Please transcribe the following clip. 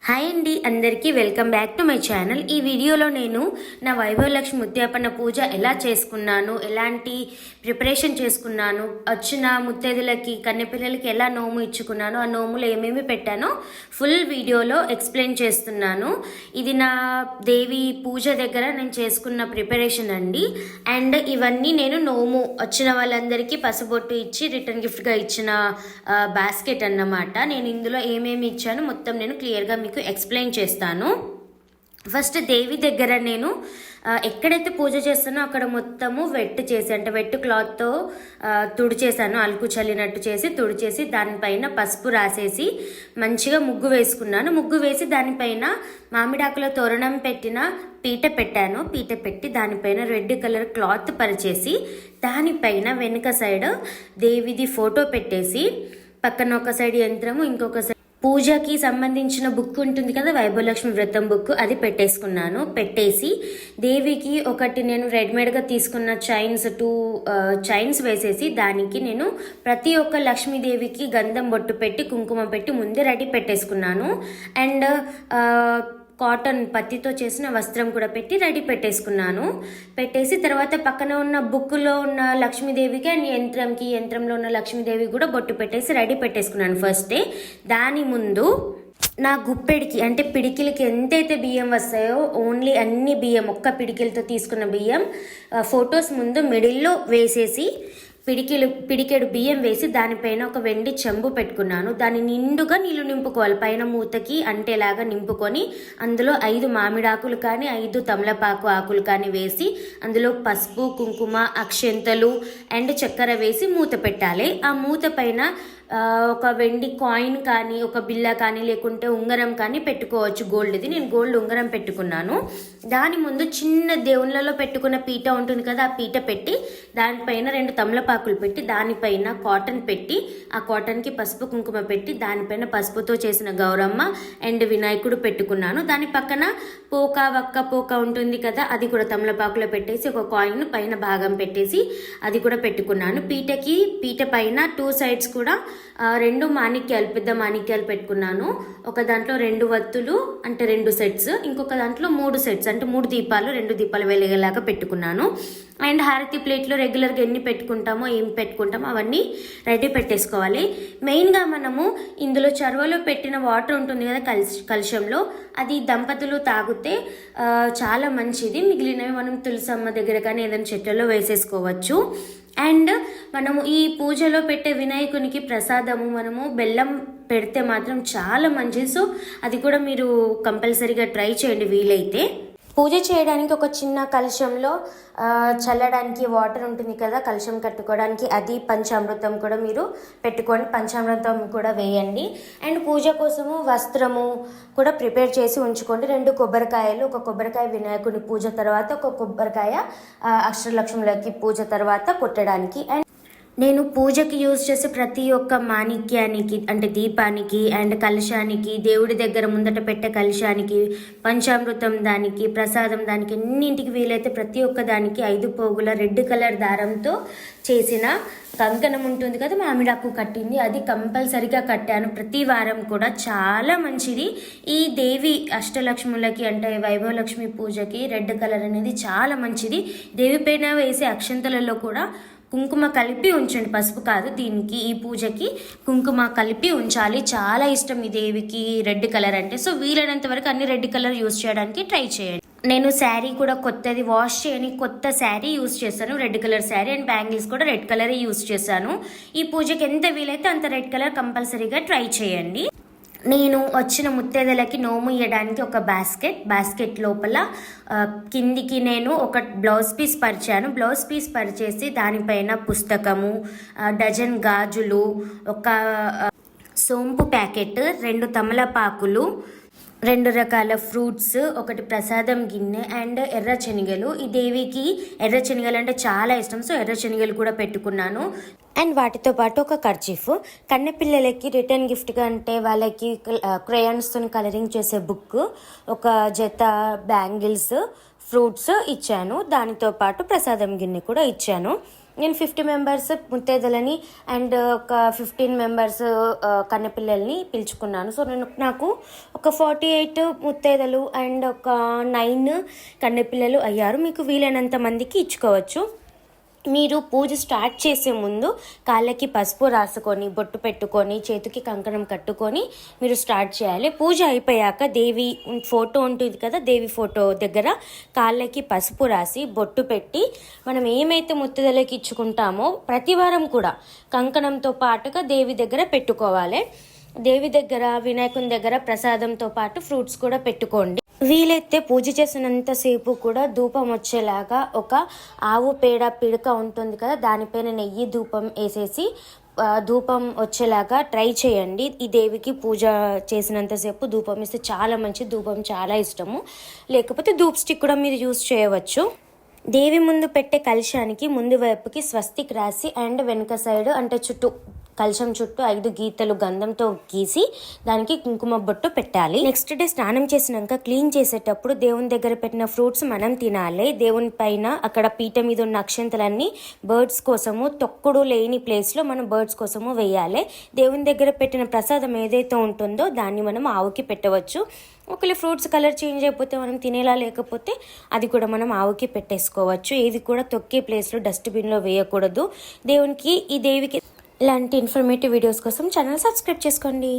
Hi అండి, అందరికీ welcome back to my channel. ఈ వీడియోలో నేను నా వైభవలక్ష్మి ముత్యాపన్న పూజ ఎలా చేసుకున్నాను, ఎలాంటి ప్రిపరేషన్ చేసుకున్నాను, వచ్చిన ముత్తైదులకి కన్నెపిల్లలకి ఎలా నోము ఇచ్చుకున్నాను, ఆ నోములో ఏమేమి పెట్టానో ఫుల్ వీడియోలో ఎక్స్ప్లెయిన్ చేస్తున్నాను. ఇది నా దేవి పూజ దగ్గర నేను చేసుకున్న ప్రిపరేషన్ అండి. అండ్ ఇవన్నీ నేను నోము వచ్చిన వాళ్ళందరికీ పసుబొట్టు ఇచ్చి రిటర్న్ గిఫ్ట్గా ఇచ్చిన బాస్కెట్ అన్నమాట. నేను ఇందులో ఏమేమి ఇచ్చాను మొత్తం నేను క్లియర్గా మీకు ఎక్స్ప్లెయిన్ చేస్తాను. ఫస్ట్ దేవి దగ్గర నేను ఎక్కడైతే పూజ చేస్తానో అక్కడ మొత్తము వెట్ చేసి, అంటే వెట్ క్లాత్తో తుడిచేసాను, అలుకు చల్లినట్టు చేసి తుడిచేసి దానిపైన పసుపు రాసేసి మంచిగా ముగ్గు వేసుకున్నాను. ముగ్గు వేసి దానిపైన మామిడాకుల తోరణం పెట్టిన పీట పెట్టాను. పీట పెట్టి దానిపైన రెడ్ కలర్ క్లాత్ పరిచేసి దానిపైన వెనుక సైడ్ దేవిది ఫోటో పెట్టేసి పక్కన ఒక సైడ్ యంత్రము, ఇంకొక సైడ్ పూజకి సంబంధించిన బుక్ ఉంటుంది కదా, వైభవలక్ష్మి వ్రతం బుక్, అది పెట్టేసుకున్నాను. పెట్టేసి దేవికి ఒకటి నేను రెడీమేడ్గా తీసుకున్న టూ చైన్స్ వేసేసి దానికి నేను ప్రతి ఒక్క లక్ష్మీదేవికి గంధం బొట్టు పెట్టి కుంకుమ పెట్టి ముందే రెడీ పెట్టేసుకున్నాను. అండ్ కాటన్ పత్తితో చేసిన వస్త్రం కూడా పెట్టి రెడీ పెట్టేసుకున్నాను. పెట్టేసి తర్వాత పక్కన ఉన్న బుక్లో ఉన్న లక్ష్మీదేవికి అండ్ యంత్రంలో ఉన్న లక్ష్మీదేవి కూడా బొట్టు పెట్టేసి రెడీ పెట్టేసుకున్నాను ఫస్ట్ డే. దాని ముందు నా గుప్పెడికి అంటే పిడికిలకి ఎంతైతే బియ్యం వస్తాయో ఓన్లీ అన్ని బియ్యం, ఒక్క పిడికిలతో తీసుకున్న బియ్యం ఫొటోస్ ముందు మిడిల్లో వేసేసి పిడికెడు బియ్యం వేసి దానిపైన ఒక వెండి చెంబు పెట్టుకున్నాను. దాన్ని నిండుగా నీళ్లు నింపుకోవాలి, పైన మూతకి అంటేలాగా నింపుకొని అందులో 5 మామిడాకులు కానీ 5 తమలపాకు ఆకులు కానీ వేసి అందులో పసుపు, కుంకుమ, అక్షంతలు అండ్ చక్కెర వేసి మూత పెట్టాలి. ఆ మూత పైన ఒక వెండి కాయిన్ కానీ ఒక బిల్ల కానీ లేకుంటే ఉంగరం కానీ పెట్టుకోవచ్చు, గోల్డ్ది. నేను గోల్డ్ ఉంగరం పెట్టుకున్నాను. దాని ముందు చిన్న దేవుళ్ళలో పెట్టుకున్న పీట ఉంటుంది కదా, ఆ పీట పెట్టి దానిపైన 2 తమలపాకులు పెట్టి దానిపైన కాటన్ పెట్టి ఆ కాటన్కి పసుపు కుంకుమ పెట్టి దానిపైన పసుపుతో చేసిన గౌరమ్మ అండ్ వినాయకుడు పెట్టుకున్నాను. దాని పక్కన పోక ఉంటుంది కదా, అది కూడా తమలపాకులో పెట్టేసి ఒక కాయిన్ పైన భాగం పెట్టేసి అది కూడా పెట్టుకున్నాను. పీట పైన 2 సైడ్స్ కూడా 2 మాణిక్యాలు, పెద్ద మాణిక్యాలు పెట్టుకున్నాను. ఒక దాంట్లో 2 వత్తులు అంటే 2 సెట్స్, ఇంకొక దాంట్లో 3 సెట్స్ అంటే 3 దీపాలు, 2 దీపాలు వెలిగేలాగా పెట్టుకున్నాను. అండ్ హారతి ప్లేట్లో రెగ్యులర్గా ఎన్ని పెట్టుకుంటామో ఏం పెట్టుకుంటామో అవన్నీ రెడీ పెట్టేసుకోవాలి. మెయిన్గా మనము ఇందులో చర్వలో పెట్టిన వాటర్ ఉంటుంది కదా కలశంలో, అది దంపతులు తాగితే చాలా మంచిది. మిగిలినవి మనం తులసమ్మ దగ్గర కానీ ఏదైనా చెట్లలో వేసేసుకోవచ్చు. అండ్ మనము ఈ పూజలో పెట్టే వినాయకునికి ప్రసాదము మనము బెల్లం పెడితే మాత్రం చాలా మంచిది. సో అది కూడా మీరు కంపల్సరీగా ట్రై చేయండి వీలైతే. పూజ చేయడానికి ఒక చిన్న కలశంలో చల్లడానికి వాటర్ ఉంటుంది కదా, కలశం కట్టుకోవడానికి, అది పంచామృతం కూడా మీరు పెట్టుకొని పంచామృతం కూడా వేయండి. అండ్ పూజ కోసము వస్త్రము కూడా ప్రిపేర్ చేసి ఉంచుకోండి. 2 కొబ్బరికాయలు, ఒక కొబ్బరికాయ వినాయకుని పూజ తర్వాత, ఒక కొబ్బరికాయ అష్టలక్ష్ములకి పూజ తర్వాత కొట్టడానికి. అండ్ నేను పూజకి యూజ్ చేసే ప్రతి ఒక్క మాణిక్యానికి అంటే దీపానికి అండ్ కలశానికి, దేవుడి దగ్గర ముందట పెట్టే కలశానికి, పంచామృతం దానికి, ప్రసాదం దానికి, ఎన్నింటికి వీలైతే ప్రతి ఒక్క దానికి 5 పోగుల రెడ్ కలర్ దారంతో చేసిన కంకణం ఉంటుంది కదా, మామిడాకు కట్టింది, అది కంపల్సరిగా కట్టాను ప్రతి వారం కూడా. చాలా మంచిది. ఈ దేవి అష్టలక్ష్ములకి అంటే వైభవలక్ష్మి పూజకి రెడ్ కలర్ అనేది చాలా మంచిది. దేవి పైన వేసే అక్షంతలలో కూడా కుంకుమ కలిపి ఉంచండి, పసుపు కాదు. దీనికి ఈ పూజకి కుంకుమ కలిపి ఉంచాలి. చాలా ఇష్టం ఈ దేవికి రెడ్ కలర్ అంటే. సో వీలైనంత వరకు అన్ని రెడ్ కలర్ యూజ్ చేయడానికి ట్రై చేయండి. నేను శారీ కూడా కొత్తది వాష్ చేయని కొత్త శారీ యూజ్ చేశాను, red colour sari. And bangles కూడా రెడ్ కలరే యూజ్ చేశాను. ఈ పూజకి ఎంత వీలైతే అంత రెడ్ కలర్ కంపల్సరీగా ట్రై చేయండి. నేను వచ్చిన ముత్తైదలకి నోము ఇవ్వడానికి ఒక బాస్కెట్ లోపల కిందికి నేను ఒక బ్లౌజ్ పీస్ పరిచాను. బ్లౌజ్ పీస్ పరిచేసి దానిపైన పుస్తకము, డజన్ గాజులు, ఒక సోంపు ప్యాకెట్, 2 తమలపాకులు, 2 రకాల ఫ్రూట్స్, ఒకటి ప్రసాదం గిన్నె అండ్ ఎర్ర శనగలు. ఈ దేవికి ఎర్ర శనగలు అంటే చాలా ఇష్టం, సో ఎర్ర శనగలు కూడా పెట్టుకున్నాను. అండ్ వాటితో పాటు ఒక కర్చీఫ్, కన్నెపిల్లలకి రిటర్న్ గిఫ్ట్గా అంటే వాళ్ళకి క్రేయాన్స్తో కలరింగ్ చేసే బుక్, ఒక జత బ్యాంగిల్స్, ఫ్రూట్స్ ఇచ్చాను. దానితో పాటు ప్రసాదం గిన్నె కూడా ఇచ్చాను. నేను 50 మెంబర్స్ ముత్తైదులని అండ్ ఒక 15 మెంబర్స్ కన్నెపిల్లల్ని పిలుచుకున్నాను. సో నాకు ఒక 48 ముత్తైదలు అండ్ ఒక 9 కన్నెపిల్లలు అయ్యారు. మీకు వీలైనంత మందికి ఇచ్చుకోవచ్చు. మీరు పూజ స్టార్ట్ చేసే ముందు కాళ్ళకి పసుపు రాసుకొని బొట్టు పెట్టుకొని చేతికి కంకణం కట్టుకొని మీరు స్టార్ట్ చేయాలి. పూజ అయిపోయాక దేవి ఫోటో ఉంటుంది కదా, దేవి ఫోటో దగ్గర కాళ్ళకి పసుపు రాసి బొట్టు పెట్టి మనం ఏమైతే ముత్తైదులకి ఇచ్చుకుంటామో ప్రతి వారం కూడా కంకణంతో పాటుగా దేవి దగ్గర పెట్టుకోవాలి. దేవి దగ్గర వినాయకుని దగ్గర ప్రసాదంతో పాటు ఫ్రూట్స్ కూడా పెట్టుకోండి. వీలైతే పూజ చేసినంతసేపు కూడా ధూపం వచ్చేలాగా ఒక ఆవు పేడ పిడక ఉంటుంది కదా, దానిపైన నెయ్యి ధూపం వేసేసి ధూపం వచ్చేలాగా ట్రై చేయండి. ఈ దేవికి పూజ చేసినంతసేపు ధూపం ఇస్తే చాలా మంచి, ధూపం చాలా ఇష్టము. లేకపోతే ధూప్ స్టిక్ కూడా మీరు యూస్ చేయవచ్చు. దేవి ముందు పెట్టే కలశానికి ముందు వైపుకి స్వస్తిక్ రాసి అండ్ వెనుక సైడ్ అంటే కలశం చుట్టూ 5 గీతలు గంధంతో గీసి దానికి కుంకుమ బొట్టు పెట్టాలి. నెక్స్ట్ డే స్నానం చేసినాక క్లీన్ చేసేటప్పుడు దేవుని దగ్గర పెట్టిన ఫ్రూట్స్ మనం తినాలి. దేవుని పైన అక్కడ పీట మీద ఉన్న అక్షంతలన్నీ బర్డ్స్ కోసము, తొక్కుడు లేని ప్లేస్లో మనం బర్డ్స్ కోసము వేయాలి. దేవుని దగ్గర పెట్టిన ప్రసాదం ఏదైతే ఉంటుందో దాన్ని మనం ఆవుకి పెట్టవచ్చు. ఒకవేళ ఫ్రూట్స్ కలర్ చేంజ్ అయిపోతే మనం తినేలా లేకపోతే అది కూడా మనం ఆవుకి పెట్టేసుకోవచ్చు. ఏది కూడా తొక్కే ప్లేస్లో డస్ట్బిన్లో వేయకూడదు. ఈ దేవికి ఇలాంటి ఇన్ఫర్మేటివ్ వీడియోస్ కోసం ఛానల్ సబ్స్క్రైబ్ చేసుకోండి.